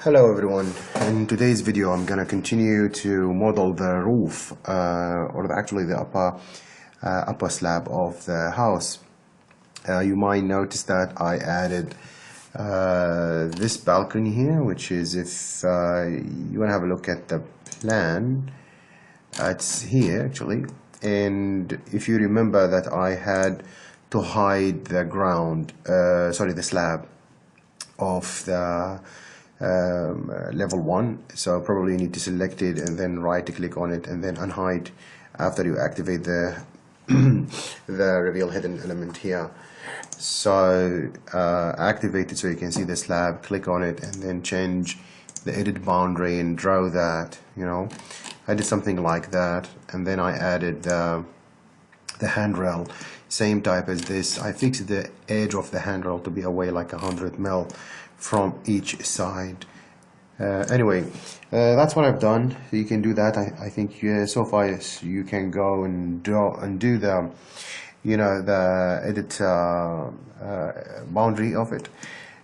Hello everyone. In today's video I'm gonna continue to model the roof actually the upper slab of the house. You might notice that I added this balcony here, which is, if you want to have a look at the plan, it's here actually. And if you remember that I had to hide the ground, the slab of the level 1, so probably you need to select it and then right click on it and then unhide after you activate the the reveal hidden element here. So activate it so you can see the slab, click on it and then change the edit boundary and draw that. I did something like that, and then I added the handrail, same type as this. I fixed the edge of the handrail to be away like 100 mil from each side. Anyway, that's what I've done. You can do that. I think so far yes, you can go and do the the edit boundary of it.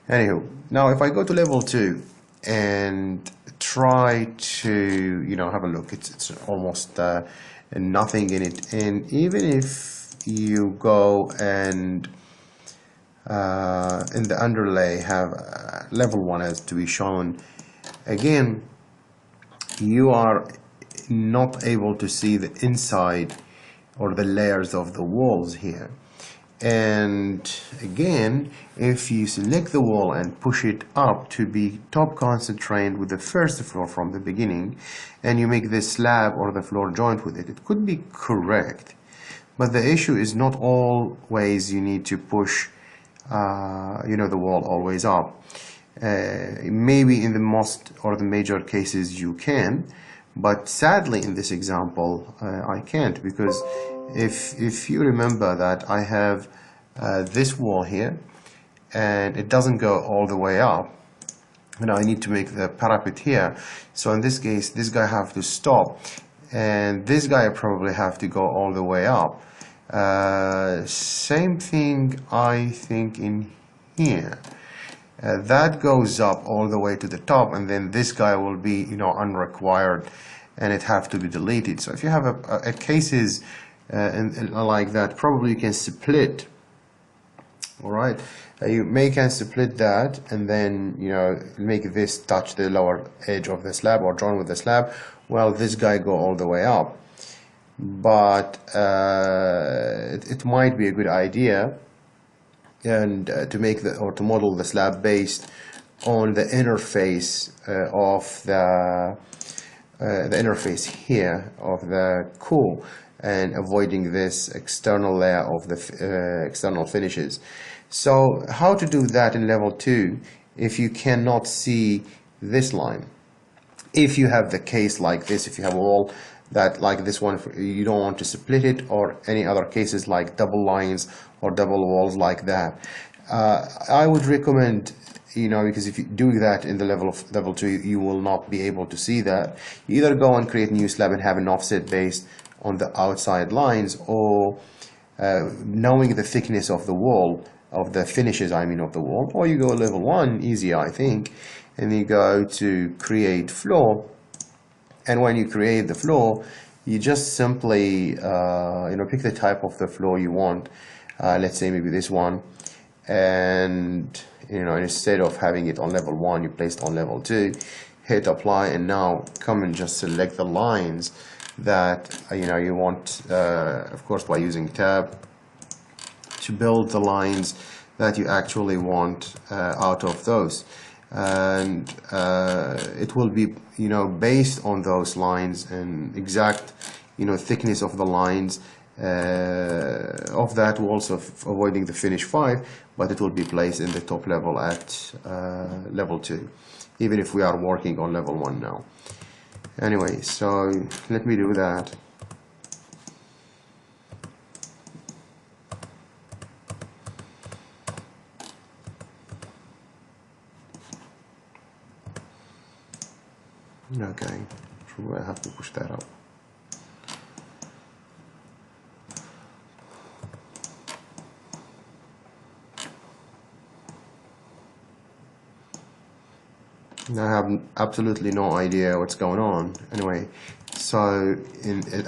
Anywho, now if I go to level 2 and try to have a look, it's almost nothing in it. And even if you go and in the underlay have level 1 as to be shown, again you are not able to see the inside or the layers of the walls here. And again, if you select the wall and push it up to be top concentrated with the first floor from the beginning, and you make this slab or the floor joint with it, it could be correct. But the issue is not always you need to push the wall always up. Maybe in the most or the major cases you can, but sadly in this example I can't, because if you remember that I have this wall here and it doesn't go all the way up, and I need to make the parapet here. So in this case this guy have to stop, and this guy probably have to go all the way up. Same thing I think in here. That goes up all the way to the top, and then this guy will be unrequired and it have to be deleted. So if you have a cases like that, probably you can split. All right, you can split that and then make this touch the lower edge of the slab or join with the slab, while this guy go all the way up. But it might be a good idea and to make to model the slab based on the interface of the interface here of the cool, and avoiding this external layer of the external finishes. So how to do that in level 2 if you cannot see this line? If you have the case like this, if you have a wall that like this one, you don't want to split it, or any other cases like double lines or double walls like that, I would recommend, because if you do that in the level 2, you will not be able to see that. You either go and create a new slab and have an offset based on the outside lines, or knowing the thickness of the wall, of the finishes I mean of the wall, or you go level 1, easier I think, and you go to create floor. And when you create the floor, you just simply pick the type of the floor you want. Let's say maybe this one, and instead of having it on level 1, you place it on level 2, hit apply, and now come and just select the lines that you want, of course by using tab, to build the lines that you actually want out of those. And it will be based on those lines and exact thickness of the lines of that wall, also avoiding the finish 5, but it will be placed in the top level at level 2, even if we are working on level 1 now. Anyway, so let me do that. Okay, so I have to push that up. I have absolutely no idea what's going on. Anyway, so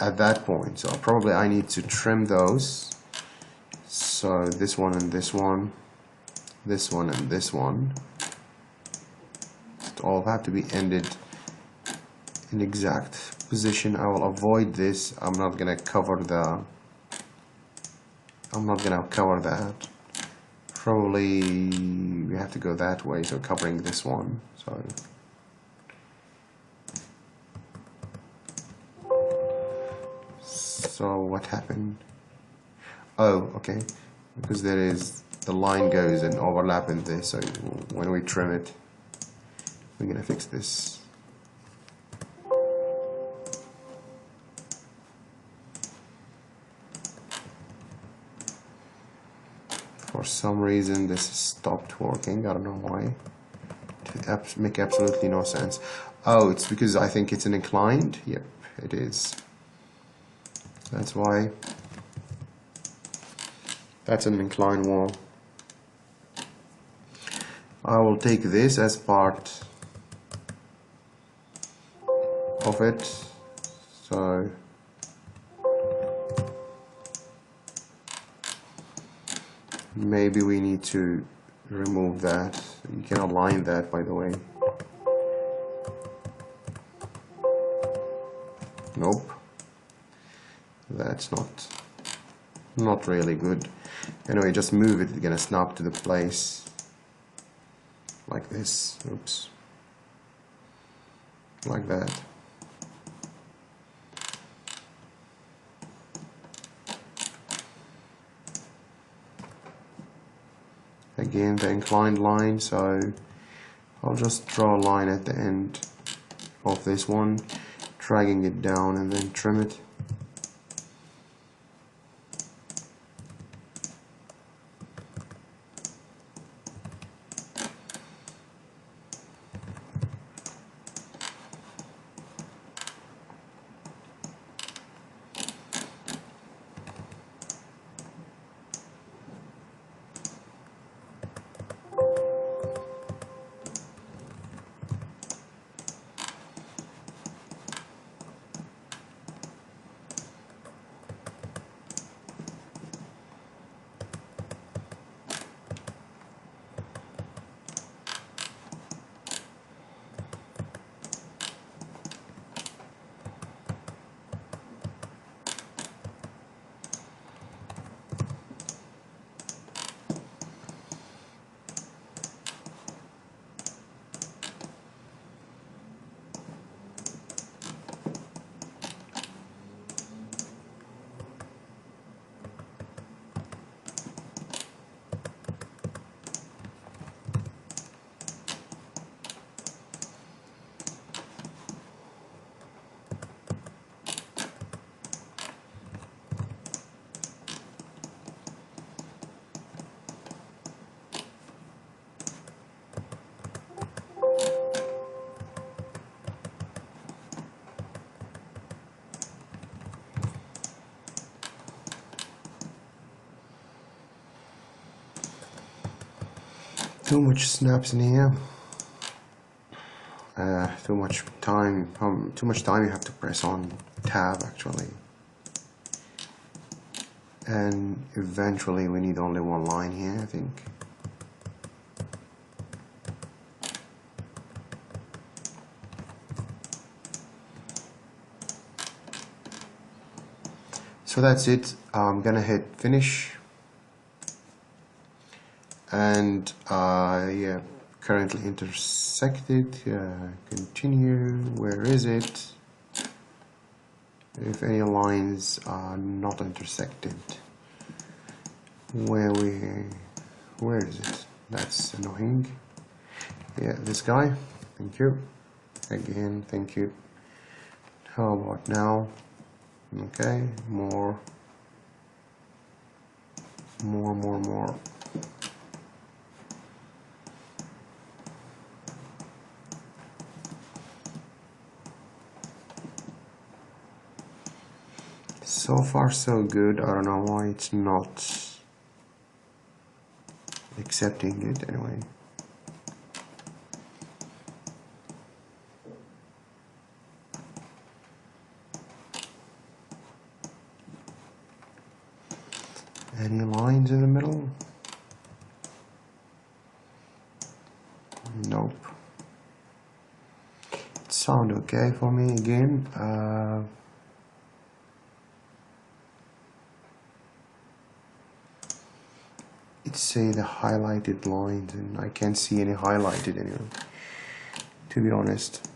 at that point, so probably I need to trim those. So this one and this one, this one and this one, all have to be ended in exact position. I will avoid this. I'm not gonna cover that. Probably we have to go that way, so covering this one. So what happened? Oh, okay, because there is the line goes and overlap in this, so when we trim it, we're gonna fix this. For some reason this stopped working. I don't know why. It makes absolutely no sense. Oh, it's because I think it's an inclined. Yep, it is. That's why. That's an inclined wall. I will take this as part of it. So maybe we need to remove that. You can align that, by the way. Nope. That's not really good. Anyway, just move it. It's gonna snap to the place like this. Oops. Like that. Again, the inclined line, so I'll just draw a line at the end of this one, dragging it down and then trim it. Too much snaps in here. Too much time. Too much time you have to press on tab actually. And eventually we need only one line here, I think. So that's it. I'm gonna hit finish. And yeah, currently intersected. Continue. Where is it? If any lines are not intersected, where is it? That's annoying. Yeah, this guy. Thank you. Again, thank you. How about now? Okay, more. So far so good. I don't know why it's not accepting it anyway. Any lines in the middle? Nope. It sound okay for me again. It's say the highlighted lines, and I can't see any highlighted anyway, to be honest.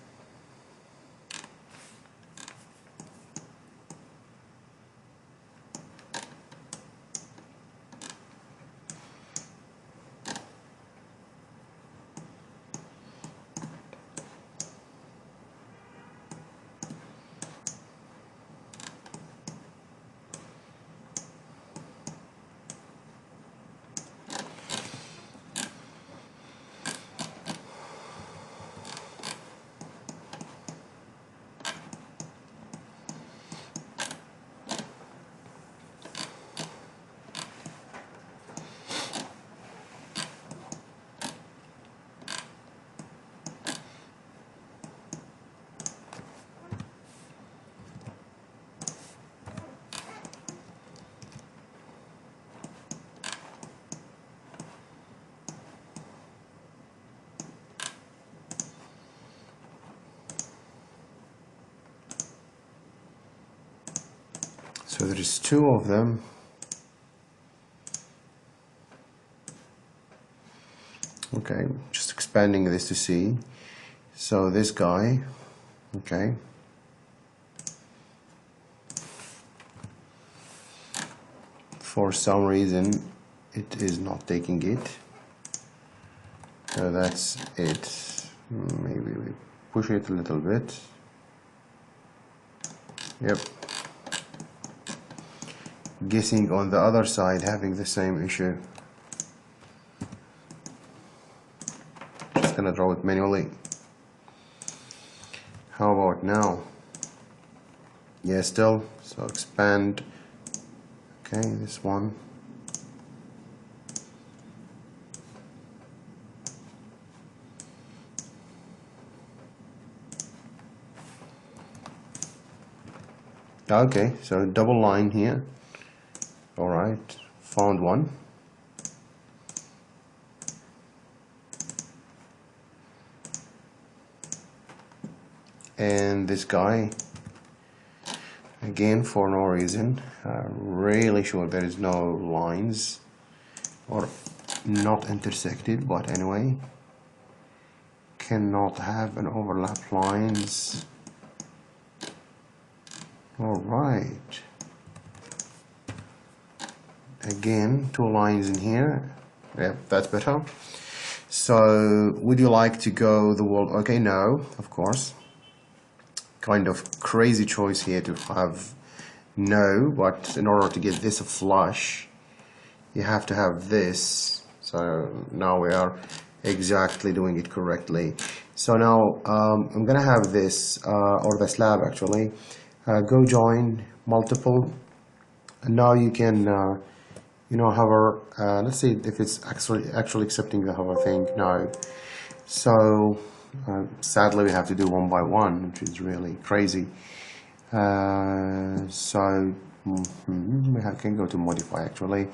So there is two of them. Okay, just expanding this to see. So this guy, okay. For some reason, it is not taking it. So that's it. Maybe we push it a little bit. Yep. Guessing on the other side having the same issue. Just gonna draw it manually. How about now? Yeah, still. So expand. Okay, this one. Okay, so double line here. All right, found one. And this guy, again for no reason, really sure there is no lines or not intersected, but anyway, cannot have an overlap lines. All right. Again, two lines in here. Yep, that's better. So, would you like to go the wall? Okay, no, of course. Kind of crazy choice here to have no, but in order to get this flush, you have to have this. So now we are exactly doing it correctly. So now I'm gonna have this, or the slab actually, go join multiple, and now you can you know, hover. Let's see if it's actually accepting the hover thing. No. So sadly we have to do one by one, which is really crazy. So we can go to modify actually,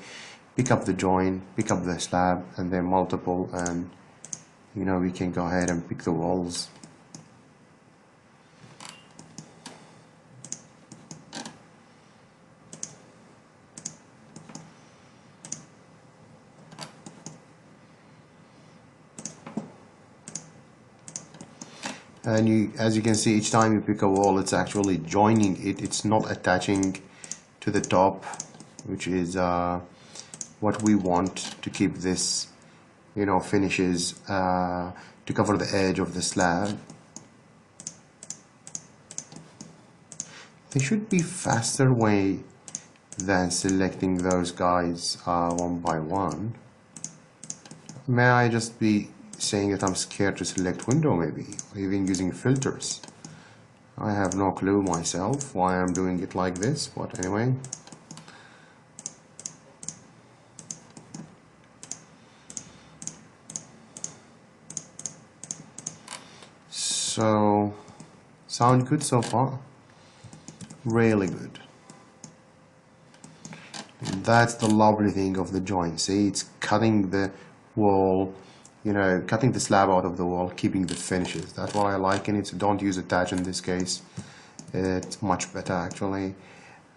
pick up the join, pick up the slab, and then multiple, and you know, we can go ahead and pick the walls. And you, as you can see, each time you pick a wall, it's actually joining it. It's not attaching to the top, which is what we want to keep this, you know, finishes to cover the edge of the slab. There should be faster way than selecting those guys one by one. May I just be saying that I'm scared to select window, maybe, or even using filters? I have no clue myself why I'm doing it like this, but anyway. So, sound good so far? Really good. That's the lovely thing of the joint. See, it's cutting the wall, you know, cutting the slab out of the wall, keeping the finishes. That's why I like it. So don't use attach in this case. It's much better actually.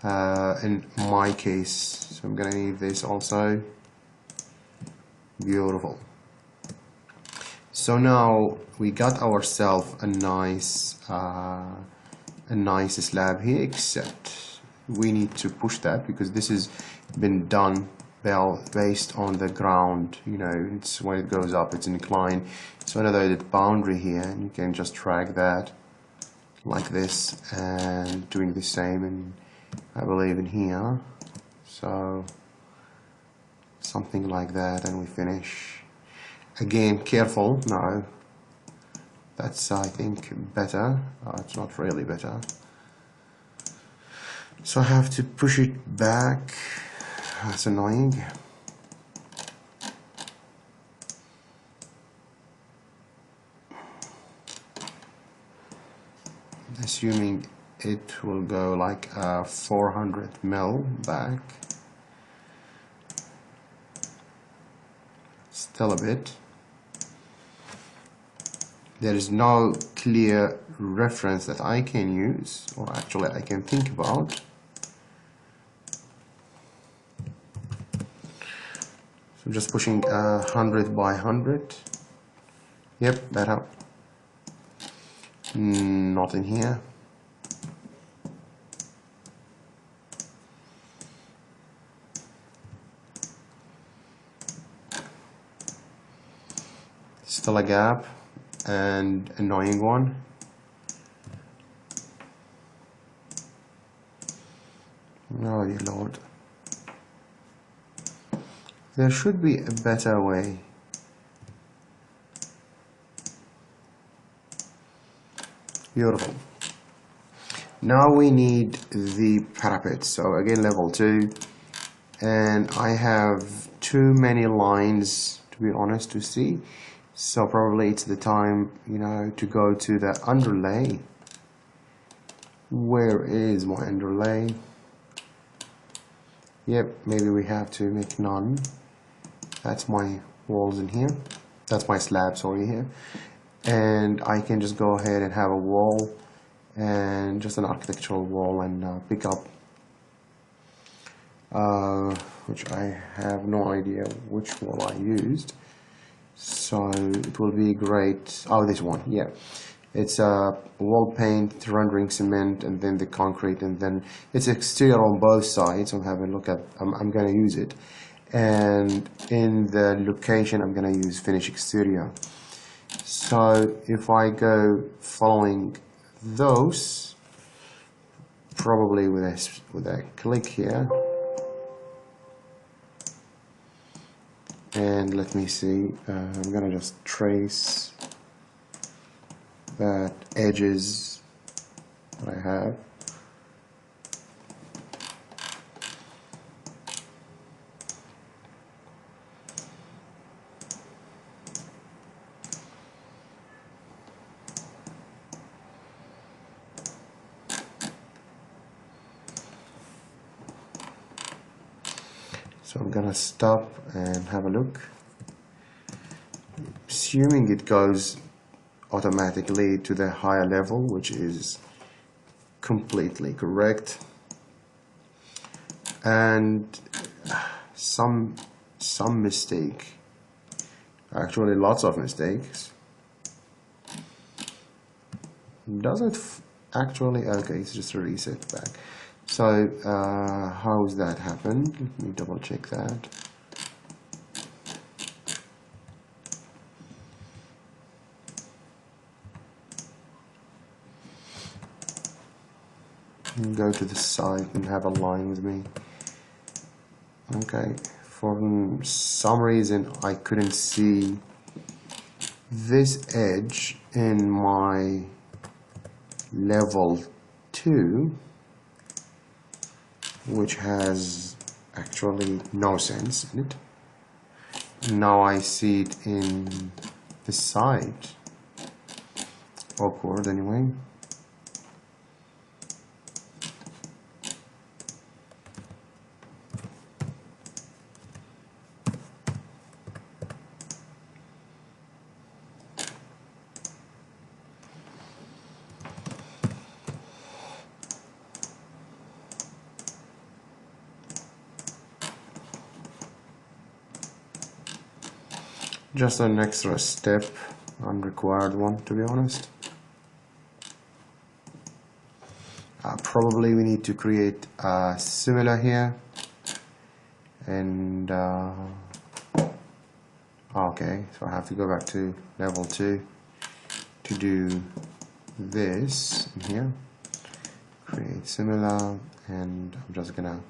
In my case, so I'm gonna need this also. Beautiful. So now we got ourselves a nice slab here, except we need to push that because this has been done based on the ground. You know, it's when it goes up, it's inclined. So another boundary here, and you can just drag that like this, and doing the same in, I believe, in here. So something like that, and we finish. Again, careful. No, that's, I think, better. It's not really better. So I have to push it back. That's annoying. Assuming it will go like 400 mil back. Still a bit. There is no clear reference that I can use, or actually I can think about. So I'm just pushing 100 by 100. Yep, better. Not in here. Still a gap. And annoying one. Oh dear Lord. There should be a better way. Beautiful. Now we need the parapet. So again, level 2. And I have too many lines, to be honest, to see. So probably it's the time, you know, to go to the underlay. Where is my underlay? Yep, maybe we have to make none. That's my walls in here. That's my slab, sorry, here. And I can just go ahead and have a wall, and just an architectural wall, and pick up, which I have no idea which wall I used. So it will be great. Oh, this one, yeah. It's wall paint, rendering cement, and then the concrete, and then it's exterior on both sides. I'm having a look at. I'm gonna use it, and in the location I'm gonna use finish exterior. So if I go following those, probably with a click here. And let me see, I'm gonna just trace that edges that I have. So I'm gonna stop and have a look. Assuming it goes automatically to the higher level, which is completely correct. And some mistake, actually lots of mistakes. Does it actually? Okay, it's just a reset back. So how does that happen? Let me double check that. Go to the side and have a line with me. Okay, for some reason I couldn't see this edge in my level 2, which has actually no sense in it. Now I see it in the side. Awkward anyway. Just an extra step, unrequired one, to be honest. Probably we need to create a similar here, and okay, so I have to go back to level 2 to do this in here. Create similar, and I'm just gonna,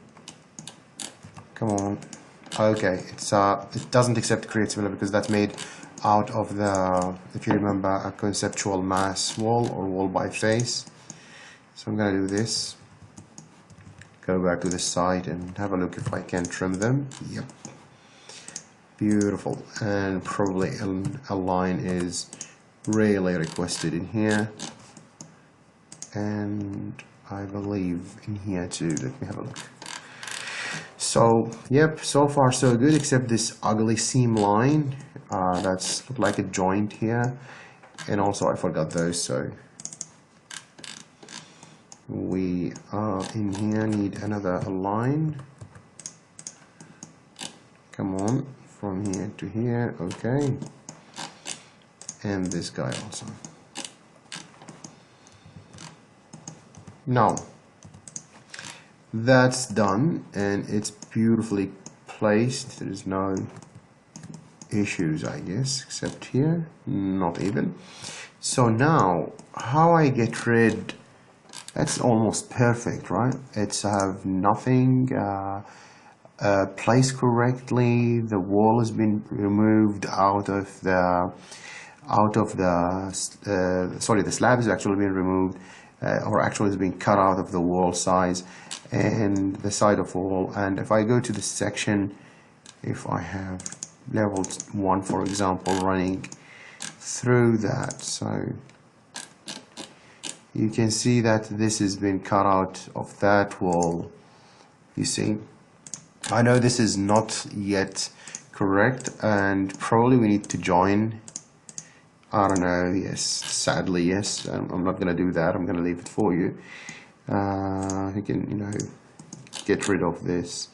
come on. Okay, it doesn't accept create similar because that's made out of the, if you remember, a conceptual mass wall or wall by face. So I'm gonna do this. Go back to the site and have a look if I can trim them. Yep. Beautiful. And probably a line is really requested in here. And I believe in here too. Let me have a look. So, yep, so far so good, except this ugly seam line. That's look like a joint here. And also I forgot those, so we in here need another line. Come on, from here to here, okay. And this guy also. Now, that's done and it's beautifully placed. There is no issues, I guess, except here, not even. So now, how I get rid, that's almost perfect, right? It's have nothing placed correctly. The wall has been removed out of the sorry, the slab has actually been removed, or actually has been cut out of the wall size and the side of wall. And if I go to the section, if I have level 1, for example, running through that, so you can see that this has been cut out of that wall. You see, I know this is not yet correct, and probably we need to join. I don't know, yes, sadly yes, I'm not going to do that, I'm going to leave it for you. You can, you know, get rid of this.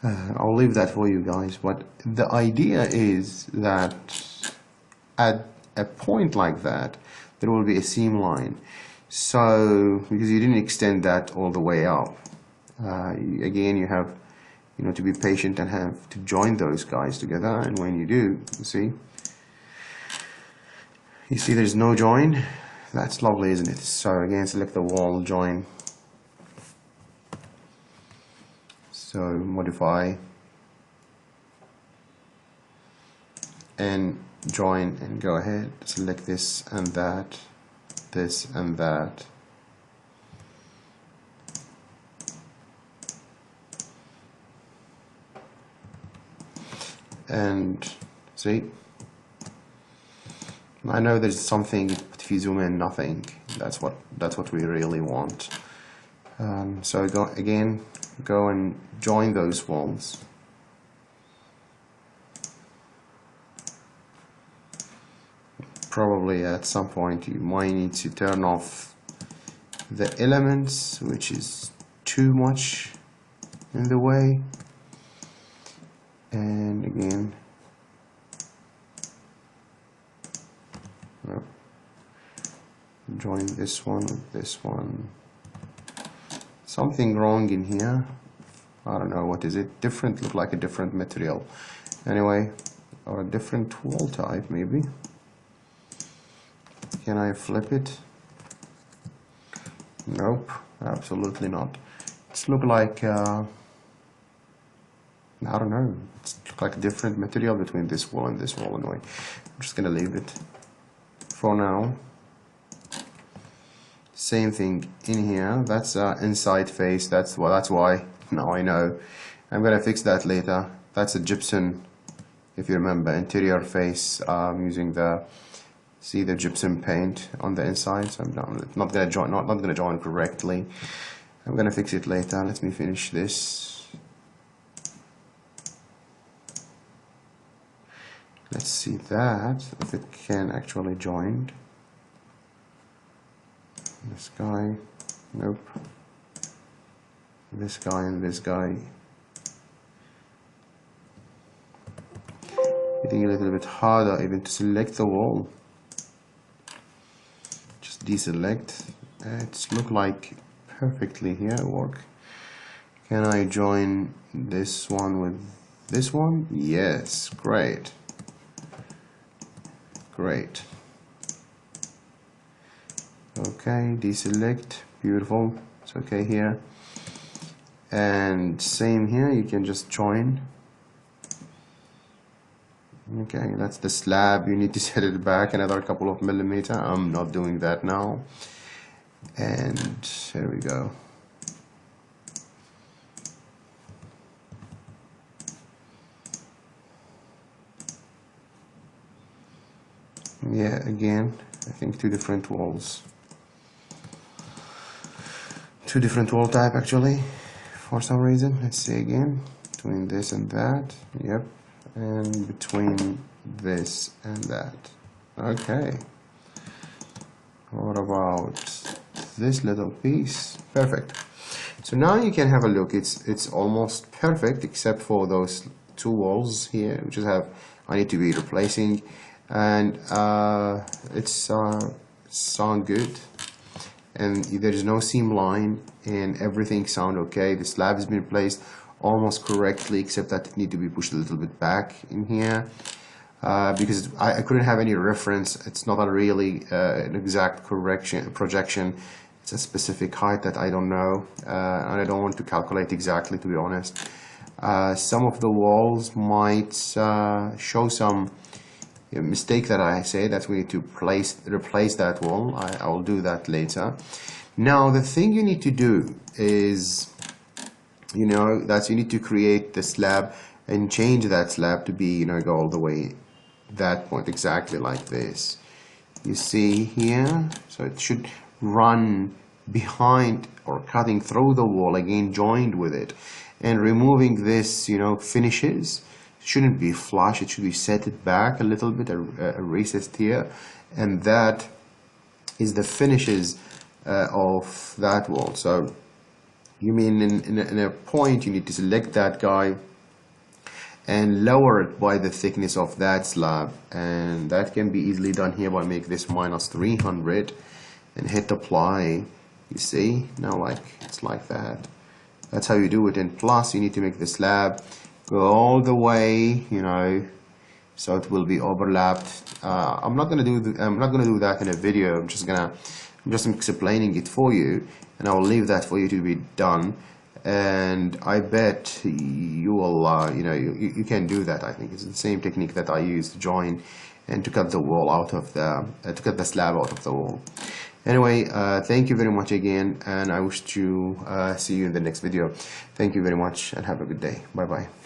I'll leave that for you guys, but the idea is that at a point like that, there will be a seam line. So, because you didn't extend that all the way up, again, you have, you know, to be patient and have to join those guys together. And when you do, you see there's no join. That's lovely, isn't it? So again, select the wall, join. So modify and join, and go ahead, select this and that, this and that. And see, I know there's something, but if you zoom in, nothing. That's what we really want. So go and join those walls. Probably at some point you might need to turn off the elements, which is too much in the way. And again, join this one with this one. Something wrong in here. I don't know, what is it? Different, look like a different material. Anyway, or a different wall type maybe. Can I flip it? Nope, absolutely not. It's look like I don't know. It's look like a different material between this wall and this wall. Anyway, I'm just gonna leave it for now. Same thing in here. That's inside face. That's why. Now I know. I'm gonna fix that later. That's a gypsum. If you remember, interior face. Using the gypsum paint on the inside. So I'm not gonna join. Not gonna join correctly. I'm gonna fix it later. Let me finish this. Let's see that if it can actually join. This guy, nope. This guy and this guy. something a little bit harder even to select the wall. Just deselect. It's look like perfectly here work. Can I join this one with this one? Yes, great. Great. Okay, deselect, beautiful. It's okay here. And same here, you can just join. Okay, that's the slab. You need to set it back another couple of millimeters. I'm not doing that now. And here we go. Yeah, again, I think two different walls. Two different wall type actually, for some reason. Let's see again, between this and that. Yep. And between this and that. Okay. What about this little piece? Perfect. So now you can have a look. It's almost perfect except for those two walls here, which I need to be replacing, and it's sound good. And there is no seam line, and everything sound okay. The slab has been placed almost correctly, except that it need to be pushed a little bit back in here because I couldn't have any reference. It's not a really an exact projection. It's a specific height that I don't know, and I don't want to calculate exactly, to be honest. Some of the walls might show some mistake that I say that we need to replace that wall. I will do that later. Now the thing you need to do is, you need to create the slab and change that slab to be, go all the way that point exactly like this. You see here, so it should run behind or cutting through the wall, again joined with it, and removing this, finishes. Shouldn't be flush, it should be set it back a little bit, a recessed here, and that is the finishes of that wall. So you mean in a point you need to select that guy and lower it by the thickness of that slab, and that can be easily done here by make this -300 and hit apply. You see now, it's like that. That's how you do it. And plus you need to make the slab go all the way, so it will be overlapped. I'm not gonna do that in a video. I'm just explaining it for you, and I will leave that for you to be done. And I bet you will, you can do that. I think it's the same technique that I use to join and to cut the wall out of to cut the slab out of the wall. Anyway, thank you very much again, and I wish to see you in the next video. Thank you very much, and have a good day. Bye bye.